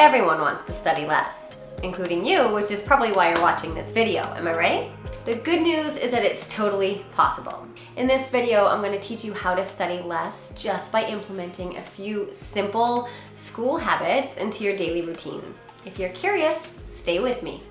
Everyone wants to study less, including you, which is probably why you're watching this video, am I right? The good news is that it's totally possible. In this video, I'm going to teach you how to study less just by implementing a few simple school habits into your daily routine. If you're curious, stay with me.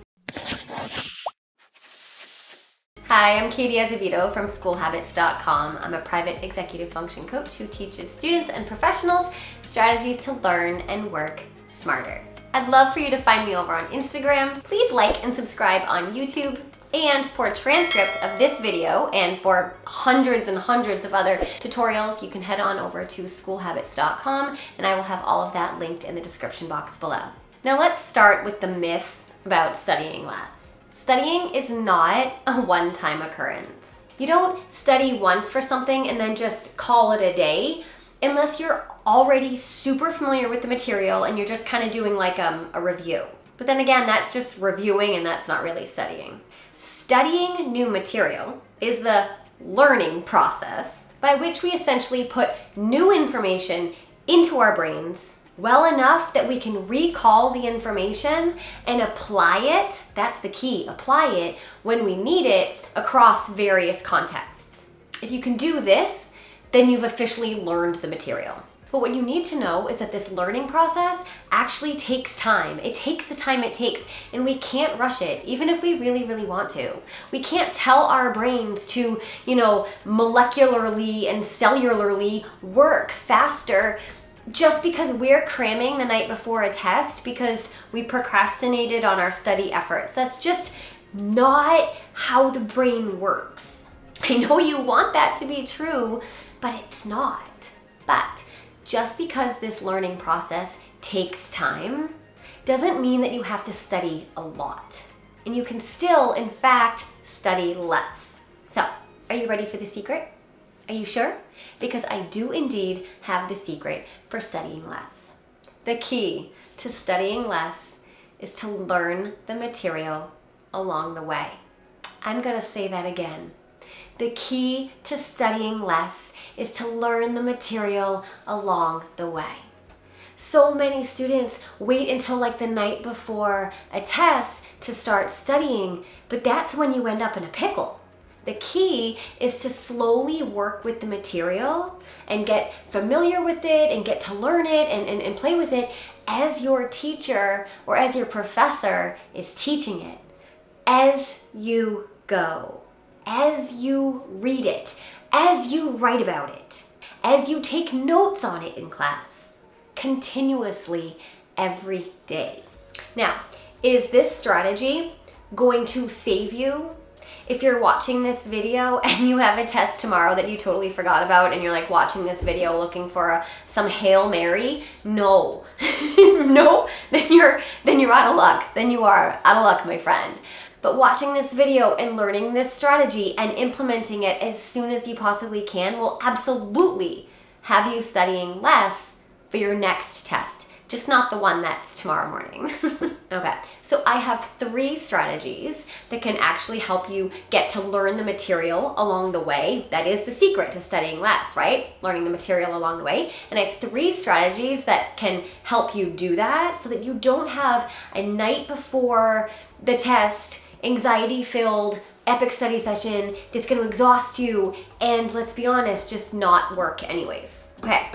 Hi, I'm Katie Azevedo from SchoolHabits.com. I'm a private executive function coach who teaches students and professionals strategies to learn and work smarter. I'd love for you to find me over on Instagram. Please like and subscribe on YouTube. And for a transcript of this video and for hundreds and hundreds of other tutorials, you can head on over to SchoolHabits.com and I will have all of that linked in the description box below. Now let's start with the myth about studying less. Studying is not a one-time occurrence. You don't study once for something and then just call it a day unless you're already super familiar with the material and you're just kind of doing like a review. But then again, that's just reviewing and that's not really studying. Studying new material is the learning process by which we essentially put new information into our brains well enough that we can recall the information and apply it, that's the key, apply it when we need it across various contexts. If you can do this, then you've officially learned the material. But what you need to know is that this learning process actually takes time. It takes the time it takes, and we can't rush it, even if we really, really want to. We can't tell our brains to, molecularly and cellularly work faster just because we're cramming the night before a test because we procrastinated on our study efforts. That's just not how the brain works. I know you want that to be true, but it's not. But just because this learning process takes time doesn't mean that you have to study a lot. And you can still, in fact, study less. So, are you ready for the secret? Are you sure? Because I do indeed have the secret for studying less. The key to studying less is to learn the material along the way. I'm going to say that again. The key to studying less is to learn the material along the way. So many students wait until like the night before a test to start studying, but that's when you end up in a pickle. The key is to slowly work with the material and get familiar with it and get to learn it and play with it as your teacher or as your professor is teaching it. As you go, as you read it, as you write about it, as you take notes on it in class, continuously every day. Now, is this strategy going to save you if you're watching this video and you have a test tomorrow that you totally forgot about and you're like watching this video looking for some Hail Mary? No. No, then you're out of luck. Then you are out of luck, my friend. But watching this video and learning this strategy and implementing it as soon as you possibly can will absolutely have you studying less for your next test, just not the one that's tomorrow morning. Okay, so I have 3 strategies that can actually help you get to learn the material along the way. That is the secret to studying less, right? Learning the material along the way. And I have 3 strategies that can help you do that so that you don't have a night before the test anxiety-filled epic study session that's going to exhaust you and, let's be honest, just not work anyways. Okay,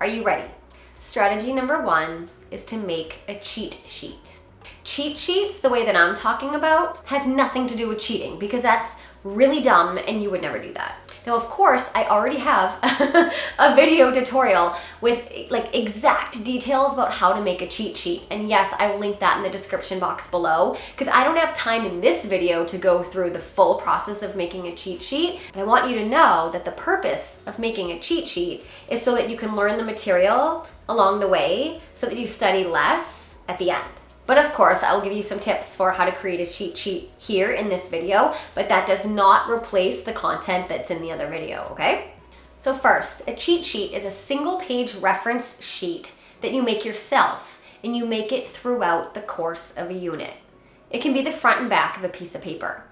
are you ready? Strategy number 1 is to make a cheat sheet. Cheat sheets, the way that I'm talking about, has nothing to do with cheating because that's really dumb and you would never do that. Now, of course, I already have a video tutorial with like exact details about how to make a cheat sheet. And yes, I will link that in the description box below because I don't have time in this video to go through the full process of making a cheat sheet. But I want you to know that the purpose of making a cheat sheet is so that you can learn the material along the way so that you study less at the end. But of course, I will give you some tips for how to create a cheat sheet here in this video, but that does not replace the content that's in the other video, okay? So first, a cheat sheet is a single-page reference sheet that you make yourself, and you make it throughout the course of a unit. It can be the front and back of a piece of paper.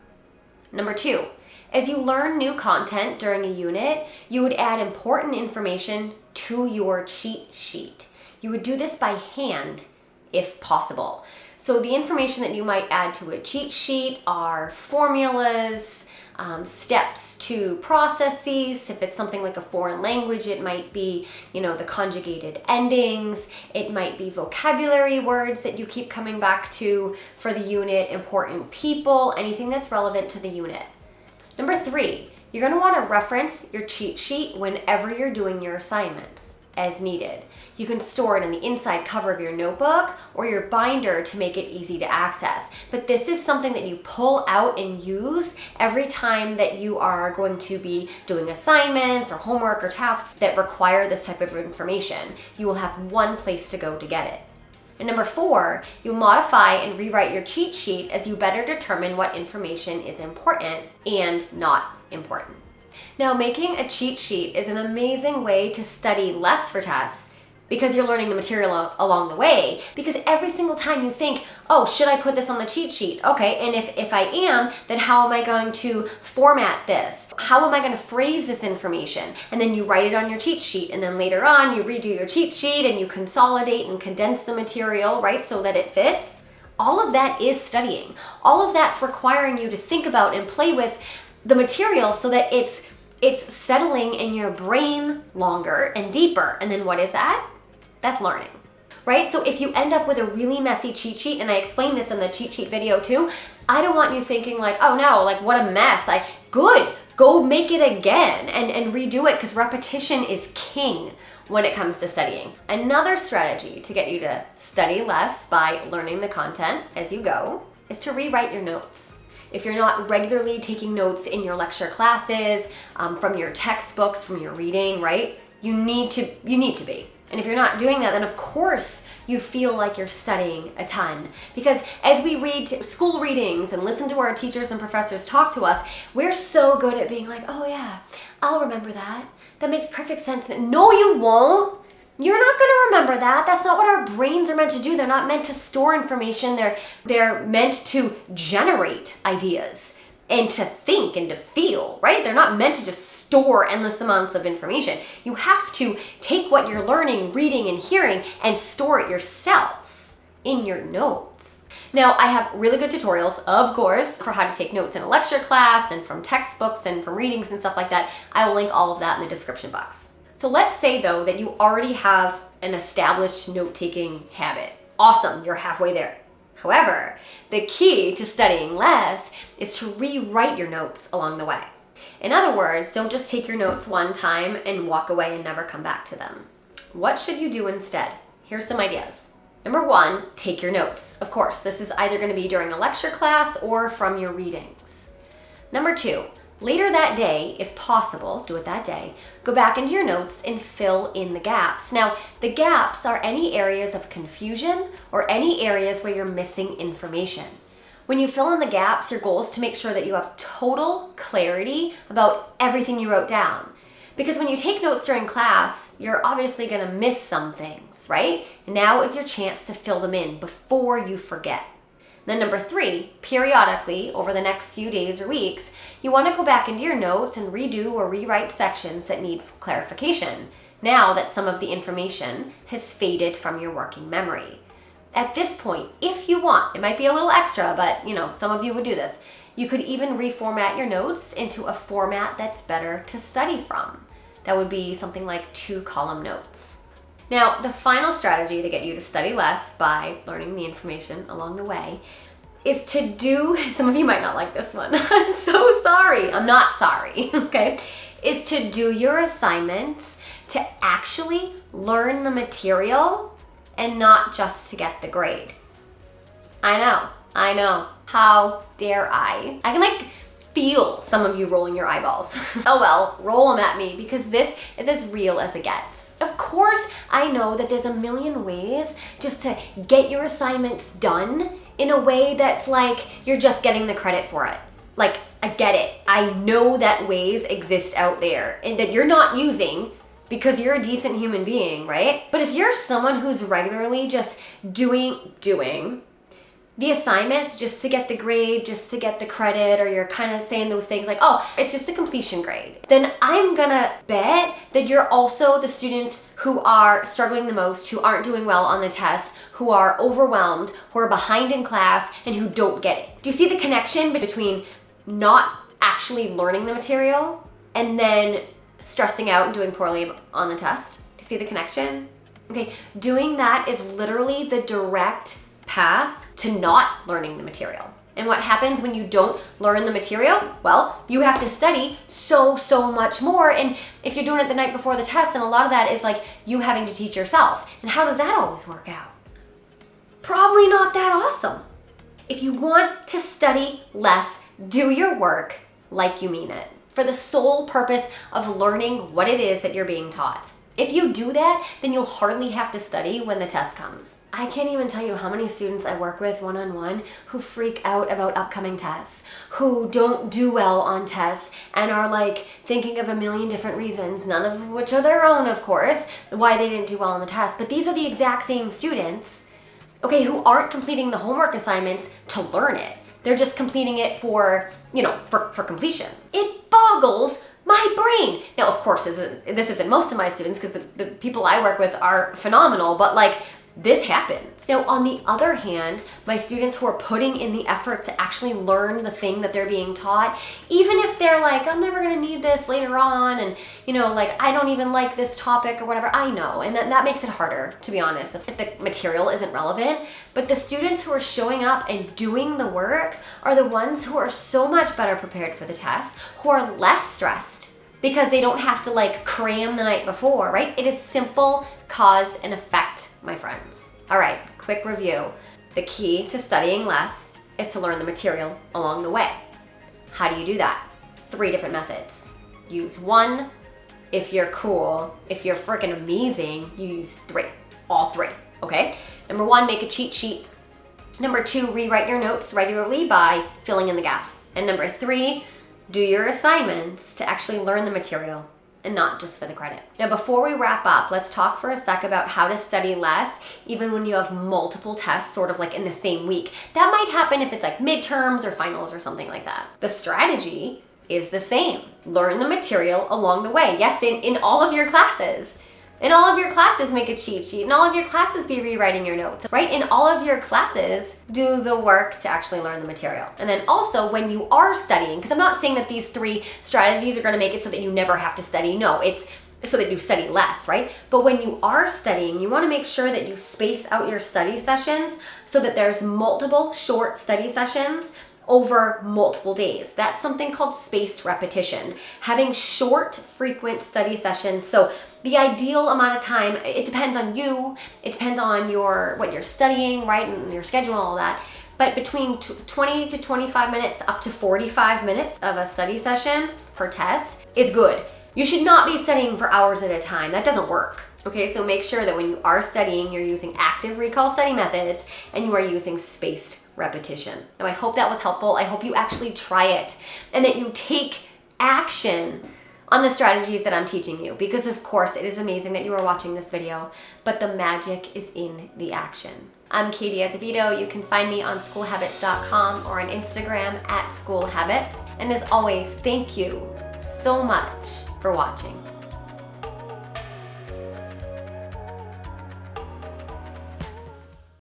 Number 2, as you learn new content during a unit, you would add important information to your cheat sheet. You would do this by hand if possible. So the information that you might add to a cheat sheet are formulas, steps to processes. If it's something like a foreign language, it might be, the conjugated endings. It might be vocabulary words that you keep coming back to for the unit, important people, anything that's relevant to the unit. Number 3, you're going to want to reference your cheat sheet whenever you're doing your assignments as needed. You can store it in the inside cover of your notebook or your binder to make it easy to access. But this is something that you pull out and use every time that you are going to be doing assignments or homework or tasks that require this type of information. You will have one place to go to get it. And number 4, you modify and rewrite your cheat sheet as you better determine what information is important and not important. Now, making a cheat sheet is an amazing way to study less for tests because you're learning the material along the way. Because every single time you think, oh, should I put this on the cheat sheet? Okay, and if I am, then how am I going to format this? How am I going to phrase this information? And then you write it on your cheat sheet, and then later on you redo your cheat sheet and you consolidate and condense the material, right, so that it fits. All of that is studying. All of that's requiring you to think about and play with the material so that it's settling in your brain longer and deeper. And then what is that? That's learning, right? So if you end up with a really messy cheat sheet, and I explained this in the cheat sheet video too, I don't want you thinking like, oh no, like what a mess. Go make it again and redo it, because repetition is king when it comes to studying. Another strategy to get you to study less by learning the content as you go is to rewrite your notes. If you're not regularly taking notes in your lecture classes, from your textbooks, from your reading, right? You need to be. And if you're not doing that, then of course you feel like you're studying a ton. Because as we read school readings and listen to our teachers and professors talk to us, we're so good at being like, oh yeah, I'll remember that. That makes perfect sense. No, you won't. You're not going to remember that. That's not what our brains are meant to do. They're not meant to store information. They're meant to generate ideas and to think and to feel, right? They're not meant to just store endless amounts of information. You have to take what you're learning, reading, and hearing and store it yourself in your notes. Now, I have really good tutorials, of course, for how to take notes in a lecture class and from textbooks and from readings and stuff like that. I will link all of that in the description box. So let's say though that you already have an established note-taking habit. Awesome, you're halfway there. However, the key to studying less is to rewrite your notes along the way. In other words, don't just take your notes one time and walk away and never come back to them. What should you do instead? Here's some ideas. Number 1, take your notes. Of course, this is either going to be during a lecture class or from your readings. Number 2, later that day, if possible, do it that day, go back into your notes and fill in the gaps. Now, the gaps are any areas of confusion or any areas where you're missing information. When you fill in the gaps, your goal is to make sure that you have total clarity about everything you wrote down. Because when you take notes during class, you're obviously going to miss some things, right? Now is your chance to fill them in before you forget. Then number 3, periodically over the next few days or weeks, you want to go back into your notes and redo or rewrite sections that need clarification, now that some of the information has faded from your working memory. At this point, if you want, it might be a little extra, but some of you would do this. You could even reformat your notes into a format that's better to study from. That would be something like 2-column notes. Now, the final strategy to get you to study less by learning the information along the way is to do, some of you might not like this one, I'm so sorry, I'm not sorry, okay, is to do your assignments to actually learn the material and not just to get the grade. I know. How dare I? I can feel some of you rolling your eyeballs. Oh well, roll them at me, because this is as real as it gets. Of course, I know that there's a million ways just to get your assignments done in a way that's like you're just getting the credit for it. Like, I get it. I know that ways exist out there and that you're not using because you're a decent human being, right? But if you're someone who's regularly just doing, the assignments just to get the grade, just to get the credit, or you're kind of saying those things like, oh, it's just a completion grade, then I'm gonna bet that you're also the students who are struggling the most, who aren't doing well on the tests, who are overwhelmed, who are behind in class, and who don't get it. Do you see the connection between not actually learning the material and then stressing out and doing poorly on the test? Do you see the connection? Okay, doing that is literally the direct path to not learning the material. And what happens when you don't learn the material? Well, you have to study so much more. And if you're doing it the night before the test, then a lot of that is like you having to teach yourself. And how does that always work out? Probably not that awesome. If you want to study less, do your work like you mean it, for the sole purpose of learning what it is that you're being taught. If you do that, then you'll hardly have to study when the test comes. I can't even tell you how many students I work with one-on-one who freak out about upcoming tests, who don't do well on tests and are like thinking of a million different reasons, none of which are their own, of course, why they didn't do well on the test. But these are the exact same students, okay, who aren't completing the homework assignments to learn it. They're just completing it for, for completion. It boggles my brain. Now, of course, this isn't most of my students, because the people I work with are phenomenal, but like, this happens. Now, on the other hand, my students who are putting in the effort to actually learn the thing that they're being taught, even if they're like, I'm never gonna need this later on, and like, I don't even like this topic or whatever, I know, and that makes it harder, to be honest, if the material isn't relevant. But the students who are showing up and doing the work are the ones who are so much better prepared for the test, who are less stressed, because they don't have to like cram the night before, right? It is simple cause and effect, my friends. All right, quick review. The key to studying less is to learn the material along the way. How do you do that? 3 different methods. Use 1 if you're cool. If you're freaking amazing, you use 3. All 3, okay? Number 1, make a cheat sheet. Number 2, rewrite your notes regularly by filling in the gaps. And number 3, do your assignments to actually learn the material and not just for the credit. Now, before we wrap up, let's talk for a sec about how to study less even when you have multiple tests sort of like in the same week. That might happen if it's like midterms or finals or something like that. The strategy is the same. Learn the material along the way. Yes, in all of your classes. In all of your classes, make a cheat sheet. In all of your classes, be rewriting your notes, right? In all of your classes, do the work to actually learn the material. And then also when you are studying, because I'm not saying that these 3 strategies are gonna make it so that you never have to study. No, it's so that you study less, right? But when you are studying, you wanna make sure that you space out your study sessions so that there's multiple short study sessions over multiple days. That's something called spaced repetition. Having short, frequent study sessions. So the ideal amount of time, it depends on you, it depends on what you're studying, right, and your schedule and all that. But between 20 to 25 minutes up to 45 minutes of a study session per test is good. You should not be studying for hours at a time. That doesn't work. Okay, so make sure that when you are studying, you're using active recall study methods and you are using spaced repetition. Now, I hope that was helpful. I hope you actually try it and that you take action on the strategies that I'm teaching you, because of course it is amazing that you are watching this video, but the magic is in the action. I'm Katie Azevedo. You can find me on SchoolHabits.com or on Instagram @SchoolHabits. And as always, thank you so much for watching.